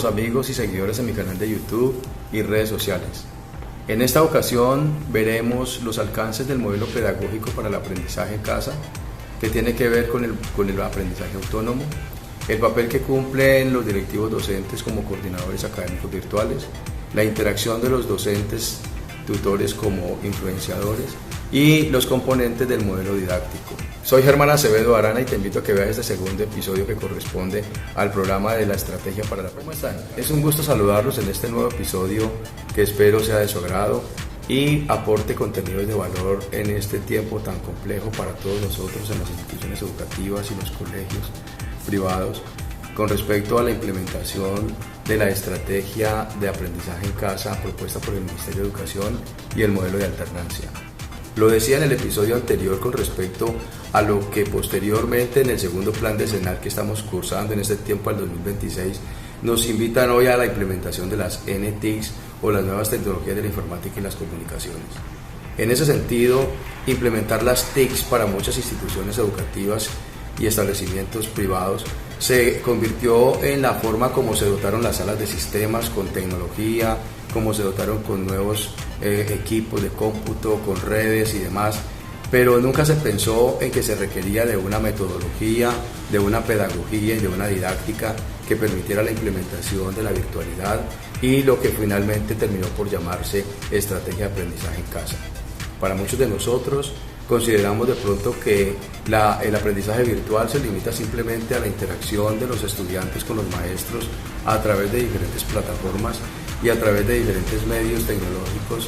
los amigos y seguidores de mi canal de YouTube y redes sociales. En esta ocasión veremos los alcances del modelo pedagógico para el aprendizaje en casa, que tiene que ver con el aprendizaje autónomo, el papel que cumplen los directivos docentes como coordinadores académicos virtuales, la interacción de los docentes tutores como influenciadores y los componentes del modelo didáctico. Soy Germán Acevedo Arana y te invito a que veas este segundo episodio que corresponde al programa de la estrategia para la aprendizaje. ¿Cómo están? Es un gusto saludarlos en este nuevo episodio que espero sea de su agrado y aporte contenidos de valor en este tiempo tan complejo para todos nosotros en las instituciones educativas y los colegios privados con respecto a la implementación de la estrategia de aprendizaje en casa propuesta por el Ministerio de Educación y el modelo de alternancia. Lo decía en el episodio anterior con respecto a lo que posteriormente en el segundo plan decenal que estamos cursando en este tiempo al 2026 nos invitan hoy a la implementación de las NTICs o las nuevas tecnologías de la informática y las comunicaciones. En ese sentido, implementar las TICs para muchas instituciones educativas y establecimientos privados se convirtió en la forma como se dotaron las salas de sistemas con tecnología, como se dotaron con nuevos equipos de cómputo, con redes y demás, pero nunca se pensó en que se requería de una metodología, de una pedagogía y de una didáctica que permitiera la implementación de la virtualidad y lo que finalmente terminó por llamarse estrategia de aprendizaje en casa. Para muchos de nosotros, consideramos de pronto que el aprendizaje virtual se limita simplemente a la interacción de los estudiantes con los maestros a través de diferentes plataformas y a través de diferentes medios tecnológicos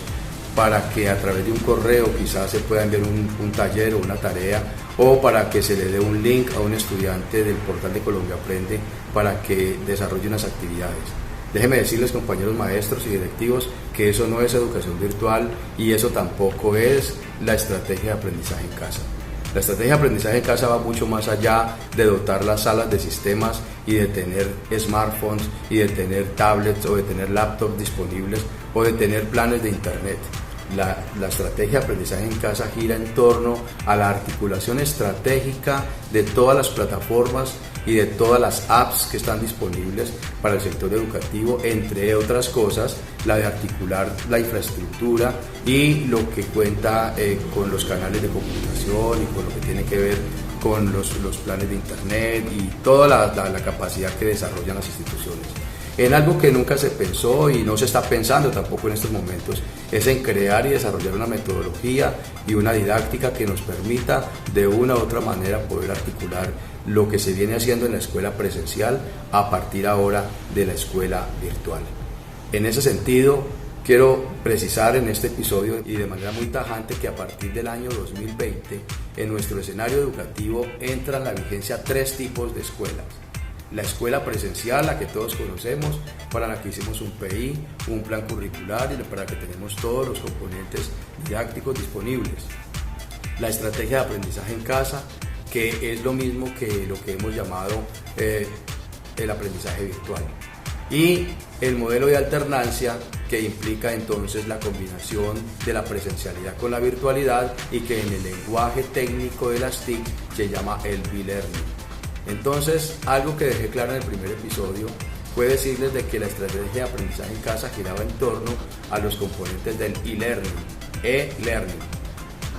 para que a través de un correo quizás se pueda enviar un taller o una tarea o para que se le dé un link a un estudiante del portal de Colombia Aprende para que desarrolle unas actividades. Déjenme decirles, compañeros maestros y directivos, que eso no es educación virtual y eso tampoco es la estrategia de aprendizaje en casa. La estrategia de aprendizaje en casa va mucho más allá de dotar las salas de sistemas y de tener smartphones y de tener tablets o de tener laptops disponibles o de tener planes de internet. La estrategia de aprendizaje en casa gira en torno a la articulación estratégica de todas las plataformas y de todas las apps que están disponibles para el sector educativo, entre otras cosas, la de articular la infraestructura y lo que cuenta con los canales de comunicación y con lo que tiene que ver con los planes de internet y toda la capacidad que desarrollan las instituciones. En algo que nunca se pensó y no se está pensando tampoco en estos momentos es en crear y desarrollar una metodología y una didáctica que nos permita de una u otra manera poder articular lo que se viene haciendo en la escuela presencial a partir ahora de la escuela virtual. En ese sentido, quiero precisar en este episodio y de manera muy tajante que a partir del año 2020 en nuestro escenario educativo entran a la vigencia 3 tipos de escuelas. La escuela presencial, la que todos conocemos, para la que hicimos un PI, un plan curricular y para la que tenemos todos los componentes didácticos disponibles. La estrategia de aprendizaje en casa, que es lo mismo que lo que hemos llamado el aprendizaje virtual. Y el modelo de alternancia, que implica entonces la combinación de la presencialidad con la virtualidad y que en el lenguaje técnico de las TIC se llama el e-learning. Entonces, algo que dejé claro en el primer episodio fue decirles de que la estrategia de aprendizaje en casa giraba en torno a los componentes del e-learning.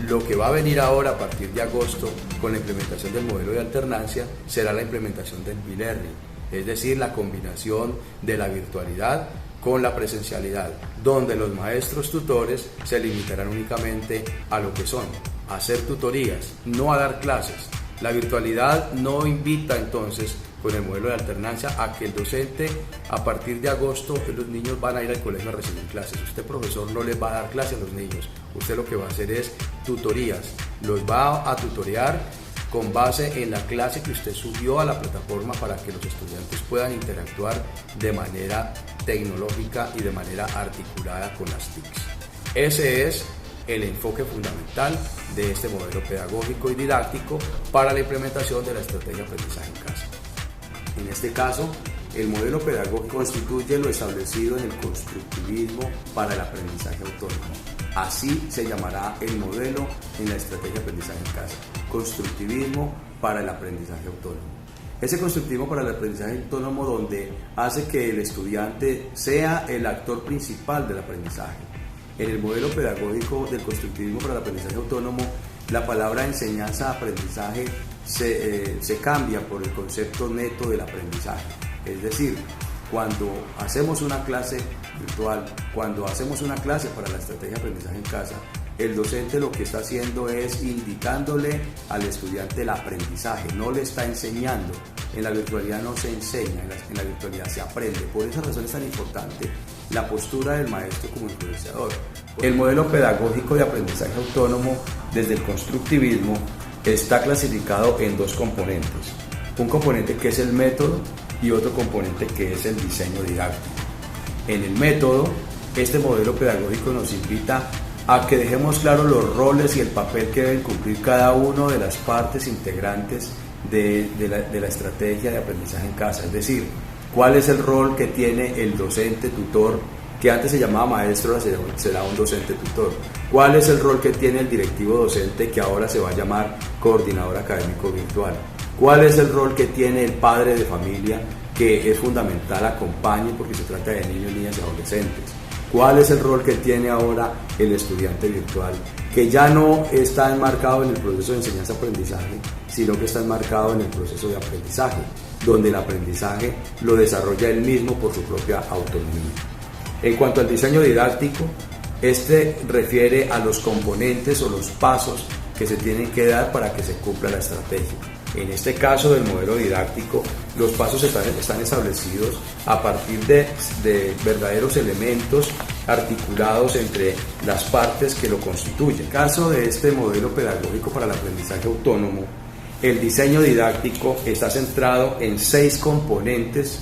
Lo que va a venir ahora a partir de agosto con la implementación del modelo de alternancia será la implementación del e-learning, es decir, la combinación de la virtualidad con la presencialidad, donde los maestros tutores se limitarán únicamente a lo que son, a hacer tutorías, no a dar clases. La virtualidad no invita entonces con el modelo de alternancia a que el docente a partir de agosto los niños van a ir al colegio a recibir clases. Usted, profesor, no les va a dar clases a los niños, usted lo que va a hacer es tutorías, los va a tutorear con base en la clase que usted subió a la plataforma para que los estudiantes puedan interactuar de manera tecnológica y de manera articulada con las TICs. Ese es el enfoque fundamental de este modelo pedagógico y didáctico para la implementación de la estrategia de aprendizaje en casa. En este caso, el modelo pedagógico constituye lo establecido en el constructivismo para el aprendizaje autónomo. Así se llamará el modelo en la estrategia de aprendizaje en casa, constructivismo para el aprendizaje autónomo. Ese constructivismo para el aprendizaje autónomo donde hace que el estudiante sea el actor principal del aprendizaje. En el modelo pedagógico del constructivismo para el aprendizaje autónomo, la palabra enseñanza-aprendizaje se cambia por el concepto neto del aprendizaje. Es decir, cuando hacemos una clase virtual, cuando hacemos una clase para la estrategia de aprendizaje en casa, el docente lo que está haciendo es indicándole al estudiante el aprendizaje, no le está enseñando. En la virtualidad no se enseña, en la virtualidad se aprende. Por esa razón es tan importante la postura del maestro como influenciador. El modelo pedagógico de aprendizaje autónomo desde el constructivismo está clasificado en dos componentes. Un componente que es el método y otro componente que es el diseño didáctico. En el método, este modelo pedagógico nos invita a que dejemos claros los roles y el papel que deben cumplir cada una de las partes integrantes de la estrategia de aprendizaje en casa. Es decir, cuál es el rol que tiene el docente tutor, que antes se llamaba maestro, ahora será un docente tutor. Cuál es el rol que tiene el directivo docente, que ahora se va a llamar coordinador académico virtual. Cuál es el rol que tiene el padre de familia, que es fundamental, acompañe porque se trata de niños, niñas y adolescentes. ¿Cuál es el rol que tiene ahora el estudiante virtual? Que ya no está enmarcado en el proceso de enseñanza-aprendizaje, sino que está enmarcado en el proceso de aprendizaje, donde el aprendizaje lo desarrolla él mismo por su propia autonomía. En cuanto al diseño didáctico, este refiere a los componentes o los pasos que se tienen que dar para que se cumpla la estrategia. En este caso del modelo didáctico, los pasos están establecidos a partir de verdaderos elementos articulados entre las partes que lo constituyen. En el caso de este modelo pedagógico para el aprendizaje autónomo, el diseño didáctico está centrado en 6 componentes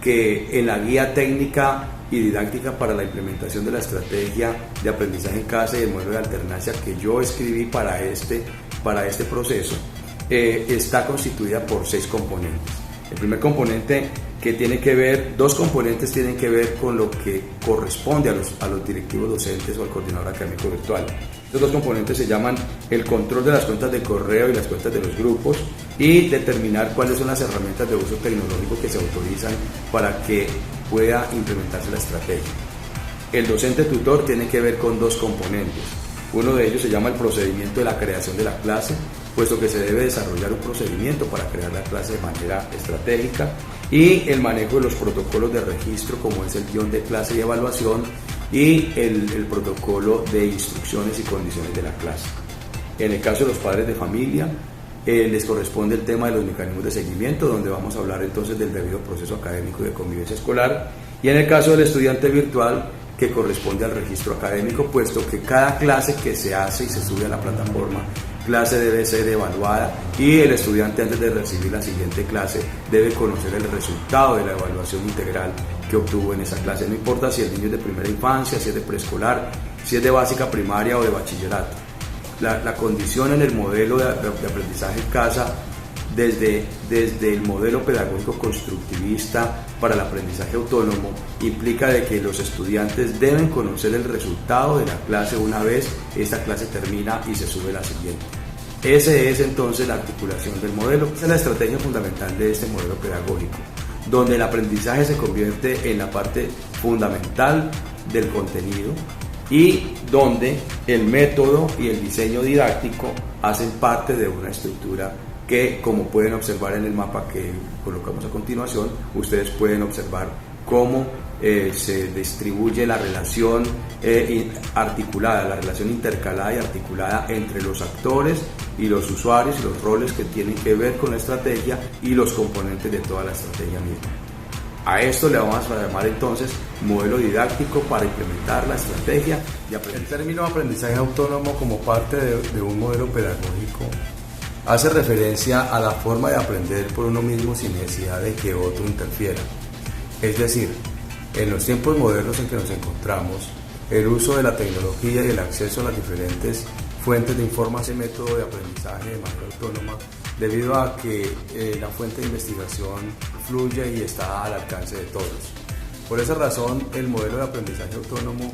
que en la guía técnica y didáctica para la implementación de la estrategia de aprendizaje en casa y el modelo de alternancia que yo escribí para este proceso, está constituida por 6 componentes. El primer componente que tiene que ver, 2 componentes tienen que ver con lo que corresponde a los directivos docentes o al coordinador académico virtual. Estos 2 componentes se llaman el control de las cuentas de correo y las cuentas de los grupos y determinar cuáles son las herramientas de uso tecnológico que se autorizan para que pueda implementarse la estrategia. El docente tutor tiene que ver con 2 componentes. Uno de ellos se llama el procedimiento de la creación de la clase, puesto que se debe desarrollar un procedimiento para crear la clase de manera estratégica, y el manejo de los protocolos de registro, como es el guión de clase y evaluación, y el protocolo de instrucciones y condiciones de la clase. En el caso de los padres de familia, les corresponde el tema de los mecanismos de seguimiento, donde vamos a hablar entonces del debido proceso académico y de convivencia escolar, y en el caso del estudiante virtual, que corresponde al registro académico, puesto que cada clase que se hace y se sube a la plataforma, clase debe ser evaluada y el estudiante, antes de recibir la siguiente clase, debe conocer el resultado de la evaluación integral que obtuvo en esa clase. No importa si el niño es de primera infancia, si es de preescolar, si es de básica primaria o de bachillerato. La condición en el modelo de aprendizaje en casa, desde el modelo pedagógico constructivista para el aprendizaje autónomo, implica de que los estudiantes deben conocer el resultado de la clase una vez esta clase termina y se sube la siguiente. Esa es entonces la articulación del modelo. Esa es la estrategia fundamental de este modelo pedagógico, donde el aprendizaje se convierte en la parte fundamental del contenido y donde el método y el diseño didáctico hacen parte de una estructura que, como pueden observar en el mapa que colocamos a continuación, ustedes pueden observar cómo se distribuye la relación articulada, la relación intercalada y articulada entre los actores y los usuarios y los roles que tienen que ver con la estrategia y los componentes de toda la estrategia misma. A esto le vamos a llamar entonces modelo didáctico para implementar la estrategia de aprendizaje. El término aprendizaje autónomo, como parte de un modelo pedagógico, hace referencia a la forma de aprender por uno mismo sin necesidad de que otro interfiera. Es decir, en los tiempos modernos en que nos encontramos, el uso de la tecnología y el acceso a las diferentes fuentes de información y método de aprendizaje de manera autónoma, debido a que la fuente de investigación fluye y está al alcance de todos. Por esa razón, el modelo de aprendizaje autónomo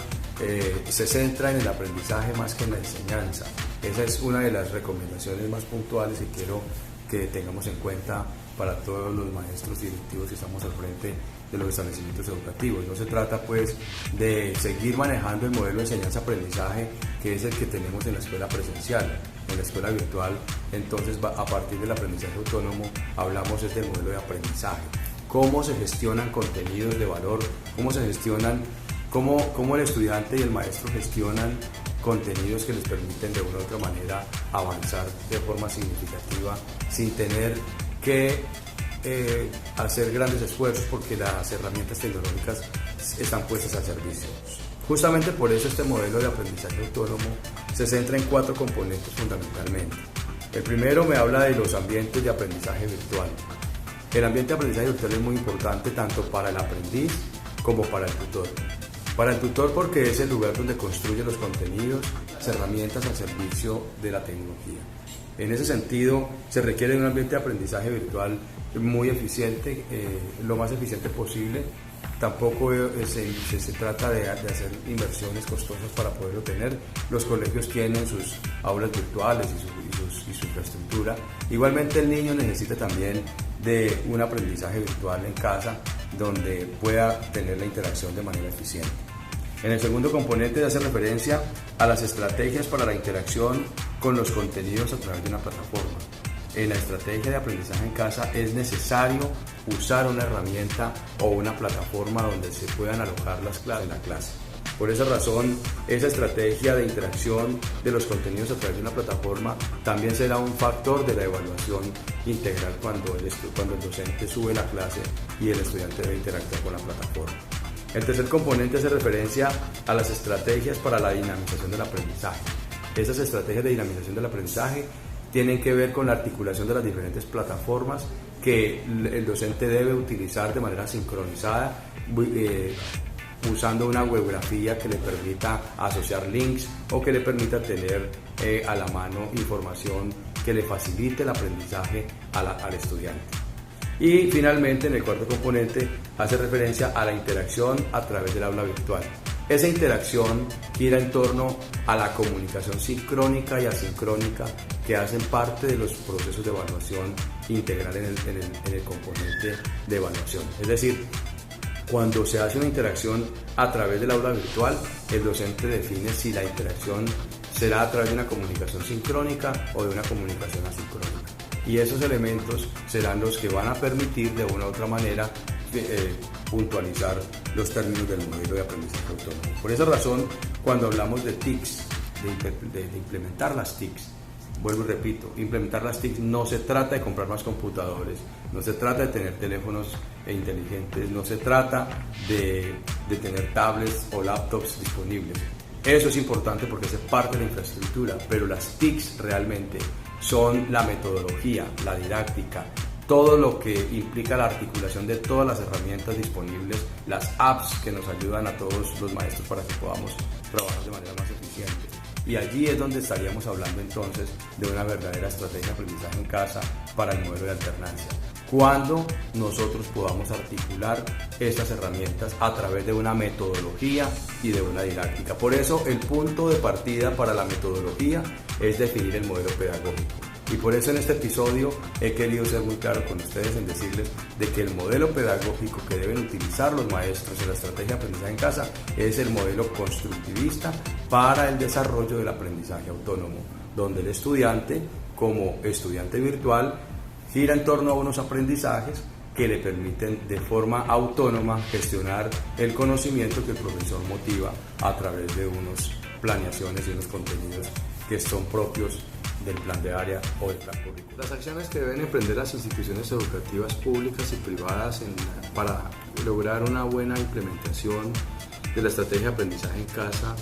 se centra en el aprendizaje más que en la enseñanza. Esa es una de las recomendaciones más puntuales y quiero que tengamos en cuenta para todos los maestros directivos que estamos al frente de los establecimientos educativos. No se trata pues de seguir manejando el modelo de enseñanza-aprendizaje que es el que tenemos en la escuela presencial. En la escuela virtual, entonces a partir del aprendizaje autónomo hablamos del modelo de aprendizaje. Cómo se gestionan contenidos de valor, cómo se gestionan, cómo el estudiante y el maestro gestionan contenidos que les permiten de una u otra manera avanzar de forma significativa sin tener que hacer grandes esfuerzos porque las herramientas tecnológicas están puestas al servicio. Justamente por eso este modelo de aprendizaje autónomo se centra en 4 componentes fundamentalmente. El primero me habla de los ambientes de aprendizaje virtual. El ambiente de aprendizaje virtual es muy importante tanto para el aprendiz como para el tutor. Para el tutor porque es el lugar donde construye los contenidos, las herramientas al servicio de la tecnología. En ese sentido, se requiere un ambiente de aprendizaje virtual muy eficiente, lo más eficiente posible. Tampoco se trata de hacer inversiones costosas para poderlo tener. Los colegios tienen sus aulas virtuales y su infraestructura. Igualmente el niño necesita también de un aprendizaje virtual en casa donde pueda tener la interacción de manera eficiente. En el segundo componente hace referencia a las estrategias para la interacción con los contenidos a través de una plataforma. En la estrategia de aprendizaje en casa es necesario usar una herramienta o una plataforma donde se puedan alojar las clases de la clase. Por esa razón, esa estrategia de interacción de los contenidos a través de una plataforma también será un factor de la evaluación integral cuando el docente sube la clase y el estudiante debe interactuar con la plataforma. El tercer componente hace referencia a las estrategias para la dinamización del aprendizaje. Esas estrategias de dinamización del aprendizaje tienen que ver con la articulación de las diferentes plataformas que el docente debe utilizar de manera sincronizada, usando una webografía que le permita asociar links o que le permita tener a la mano información que le facilite el aprendizaje al estudiante. Y finalmente, en el cuarto componente, hace referencia a la interacción a través del aula virtual. Esa interacción gira en torno a la comunicación sincrónica y asincrónica que hacen parte de los procesos de evaluación integral en el componente de evaluación. Es decir, cuando se hace una interacción a través del aula virtual, el docente define si la interacción será a través de una comunicación sincrónica o de una comunicación asincrónica. Y esos elementos serán los que van a permitir de una u otra manera puntualizar los términos del modelo de aprendizaje autónomo. Por esa razón, cuando hablamos de TICs, de implementar las TICs, vuelvo y repito, implementar las TICs no se trata de comprar más computadores, no se trata de tener teléfonos inteligentes, no se trata de tener tablets o laptops disponibles. Eso es importante porque es parte de la infraestructura, pero las TICs realmente son la metodología, la didáctica, todo lo que implica la articulación de todas las herramientas disponibles, las apps que nos ayudan a todos los maestros para que podamos trabajar de manera más eficiente. Y allí es donde estaríamos hablando entonces de una verdadera estrategia de aprendizaje en casa para el modelo de alternancia. Cuando nosotros podamos articular estas herramientas a través de una metodología y de una didáctica. Por eso el punto de partida para la metodología es definir el modelo pedagógico. Y por eso en este episodio he querido ser muy claro con ustedes en decirles de que el modelo pedagógico que deben utilizar los maestros en la estrategia de aprendizaje en casa es el modelo constructivista para el desarrollo del aprendizaje autónomo, donde el estudiante, como estudiante virtual, gira en torno a unos aprendizajes que le permiten de forma autónoma gestionar el conocimiento que el profesor motiva a través de unas planeaciones y unos contenidos que son propios del plan de área o del plan curricular. Las acciones que deben emprender las instituciones educativas públicas y privadas para lograr una buena implementación de la estrategia de aprendizaje en casa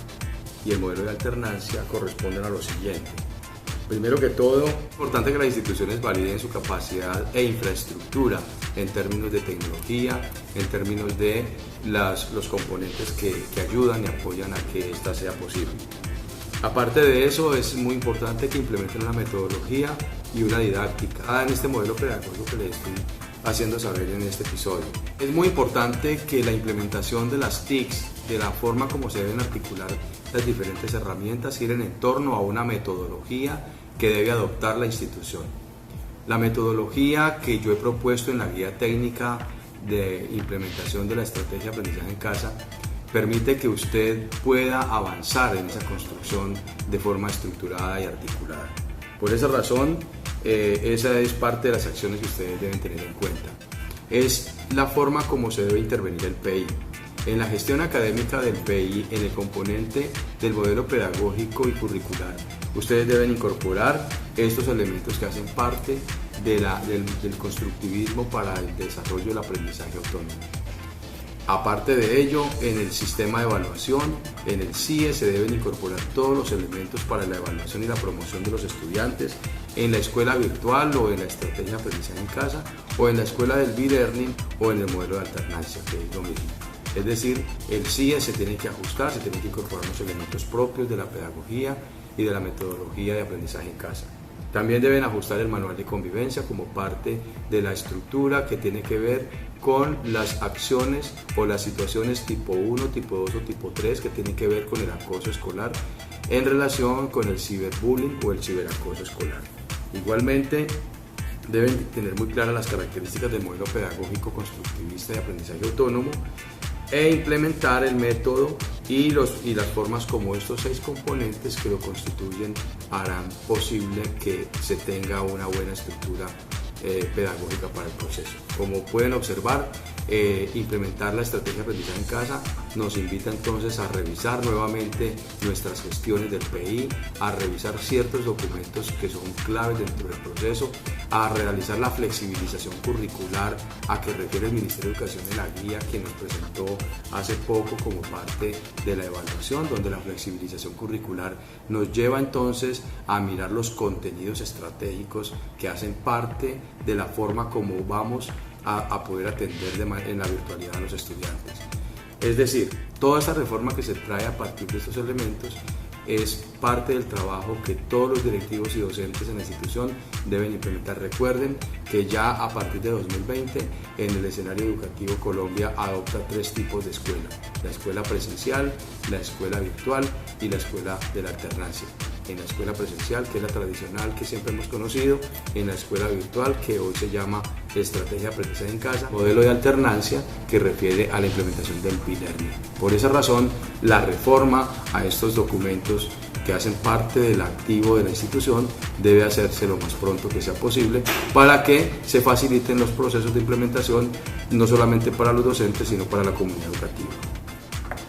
y el modelo de alternancia corresponden a lo siguiente. Primero que todo, es importante que las instituciones validen su capacidad e infraestructura en términos de tecnología, en términos de los componentes que ayudan y apoyan a que esta sea posible. Aparte de eso, es muy importante que implementen una metodología y una didáctica en este modelo pedagógico que les estoy haciendo saber en este episodio. Es muy importante que la implementación de las TICs, de la forma como se deben articular las diferentes herramientas, giren en torno a una metodología que debe adoptar la institución. La metodología que yo he propuesto en la guía técnica de implementación de la estrategia de aprendizaje en casa permite que usted pueda avanzar en esa construcción de forma estructurada y articulada. Por esa razón, esa es parte de las acciones que ustedes deben tener en cuenta. Es la forma como se debe intervenir el PI. En la gestión académica del PI, en el componente del modelo pedagógico y curricular, ustedes deben incorporar estos elementos que hacen parte del constructivismo para el desarrollo del aprendizaje autónomo. Aparte de ello, en el sistema de evaluación, en el CIE, se deben incorporar todos los elementos para la evaluación y la promoción de los estudiantes en la escuela virtual o en la estrategia de aprendizaje en casa o en la escuela del e-learning o en el modelo de alternancia, que es lo mismo. Es decir, el CIE se tiene que ajustar, se tienen que incorporar los elementos propios de la pedagogía y de la metodología de aprendizaje en casa. También deben ajustar el manual de convivencia como parte de la estructura que tiene que ver con las acciones o las situaciones tipo 1, tipo 2 o tipo 3 que tienen que ver con el acoso escolar en relación con el ciberbullying o el ciberacoso escolar. Igualmente, deben tener muy claras las características del modelo pedagógico constructivista de aprendizaje autónomo e implementar el método y las formas como estos 6 componentes que lo constituyen harán posible que se tenga una buena estructura pedagógica para el proceso. Como pueden observar, implementar la estrategia de aprendizaje en casa nos invita entonces a revisar nuevamente nuestras gestiones del PI, a revisar ciertos documentos que son claves dentro del proceso, a realizar la flexibilización curricular a que refiere el Ministerio de Educación en la guía que nos presentó hace poco como parte de la evaluación, donde la flexibilización curricular nos lleva entonces a mirar los contenidos estratégicos que hacen parte de la forma como vamos a poder atender en la virtualidad a los estudiantes. Es decir, toda esta reforma que se trae a partir de estos elementos es parte del trabajo que todos los directivos y docentes en la institución deben implementar. Recuerden que ya a partir de 2020 en el escenario educativo Colombia adopta 3 tipos de escuela: la escuela presencial, la escuela virtual y la escuela de la alternancia. En la escuela presencial, que es la tradicional que siempre hemos conocido, en la escuela virtual, que hoy se llama estrategia de aprendizaje en casa, modelo de alternancia que refiere a la implementación del e-learning. Por esa razón, la reforma a estos documentos que hacen parte del activo de la institución debe hacerse lo más pronto que sea posible para que se faciliten los procesos de implementación no solamente para los docentes sino para la comunidad educativa.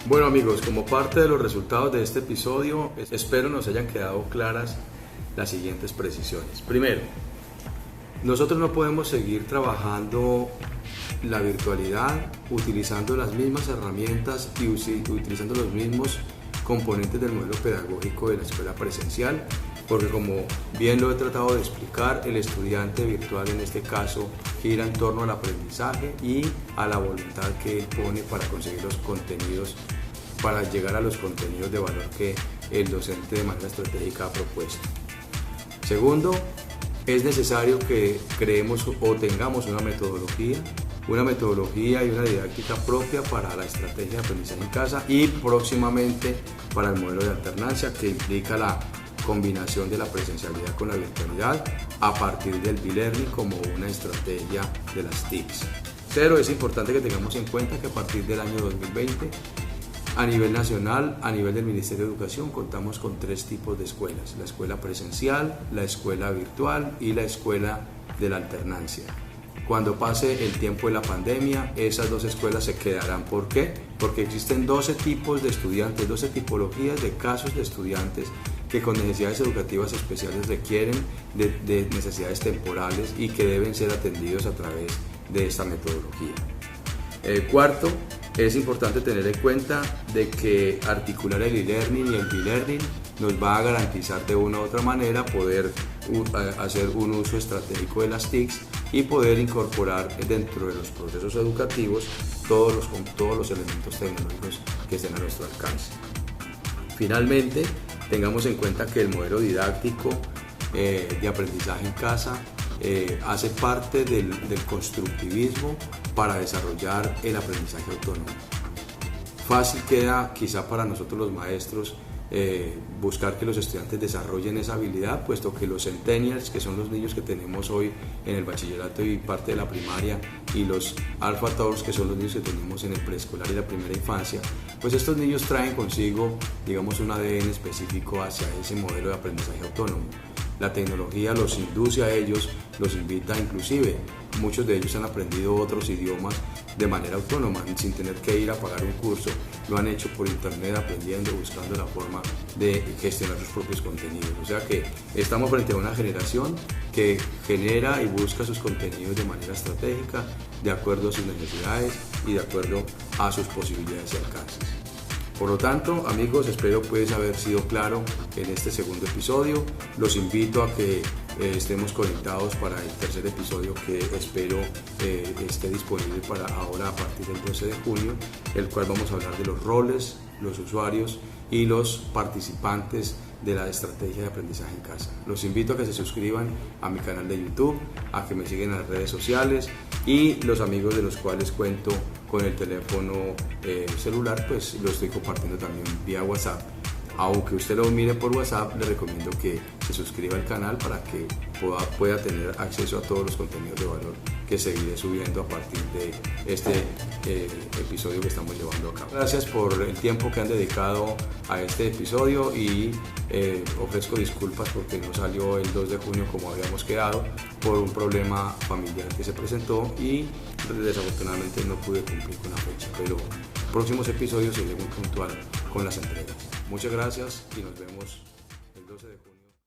Bueno amigos, como parte de los resultados de este episodio, espero nos hayan quedado claras las siguientes precisiones. Primero, nosotros no podemos seguir trabajando la virtualidad utilizando las mismas herramientas y utilizando los mismos componentes del modelo pedagógico de la escuela presencial, porque como bien lo he tratado de explicar, el estudiante virtual en este caso gira en torno al aprendizaje y a la voluntad que él pone para conseguir los contenidos, para llegar a los contenidos de valor que el docente de manera estratégica ha propuesto. Segundo, es necesario que creemos o tengamos una metodología y una didáctica propia para la estrategia de aprendizaje en casa y próximamente para el modelo de alternancia, que implica la combinación de la presencialidad con la virtualidad a partir del e-learning como una estrategia de las TICs. Pero es importante que tengamos en cuenta que a partir del año 2020 a nivel nacional, a nivel del Ministerio de Educación, contamos con 3 tipos de escuelas: la escuela presencial, la escuela virtual y la escuela de la alternancia. Cuando pase el tiempo de la pandemia, esas 2 escuelas se quedarán. ¿Por qué? Porque existen 12 tipos de estudiantes, 12 tipologías de casos de estudiantes que con necesidades educativas especiales requieren de necesidades temporales y que deben ser atendidos a través de esta metodología. Cuarto, es importante tener en cuenta de que articular el e-learning y el e-learning nos va a garantizar de una u otra manera poder hacer un uso estratégico de las TICs y poder incorporar dentro de los procesos educativos todos los elementos tecnológicos que estén a nuestro alcance. Finalmente, tengamos en cuenta que el modelo didáctico de aprendizaje en casa hace parte del constructivismo para desarrollar el aprendizaje autónomo. Fácil queda quizá para nosotros los maestros buscar que los estudiantes desarrollen esa habilidad, puesto que los centennials, que son los niños que tenemos hoy en el bachillerato y parte de la primaria, y los alpha taurs, que son los niños que tenemos en el preescolar y la primera infancia, pues estos niños traen consigo, digamos, un ADN específico hacia ese modelo de aprendizaje autónomo. La tecnología los induce a ellos, los invita, inclusive muchos de ellos han aprendido otros idiomas de manera autónoma, sin tener que ir a pagar un curso. Lo han hecho por internet, aprendiendo, buscando la forma de gestionar sus propios contenidos. O sea que estamos frente a una generación que genera y busca sus contenidos de manera estratégica, de acuerdo a sus necesidades y de acuerdo a sus posibilidades y alcances. Por lo tanto, amigos, espero pues haber sido claro en este segundo episodio. Los invito a que estemos conectados para el tercer episodio, que espero esté disponible para ahora a partir del 12 de junio, el cual vamos a hablar de los roles, los usuarios y los participantes de la estrategia de aprendizaje en casa. Los invito a que se suscriban a mi canal de YouTube, a que me sigan en las redes sociales, y los amigos de los cuales cuento con el teléfono celular, pues lo estoy compartiendo también vía WhatsApp. Aunque usted lo mire por WhatsApp, le recomiendo que se suscriba al canal para que pueda tener acceso a todos los contenidos de valor que seguiré subiendo a partir de este episodio que estamos llevando a cabo. Gracias por el tiempo que han dedicado a este episodio, y ofrezco disculpas porque no salió el 2 de junio como habíamos quedado por un problema familiar que se presentó y desafortunadamente no pude cumplir con la fecha, pero próximos episodios seré muy puntual con las entregas. Muchas gracias y nos vemos el 12 de junio.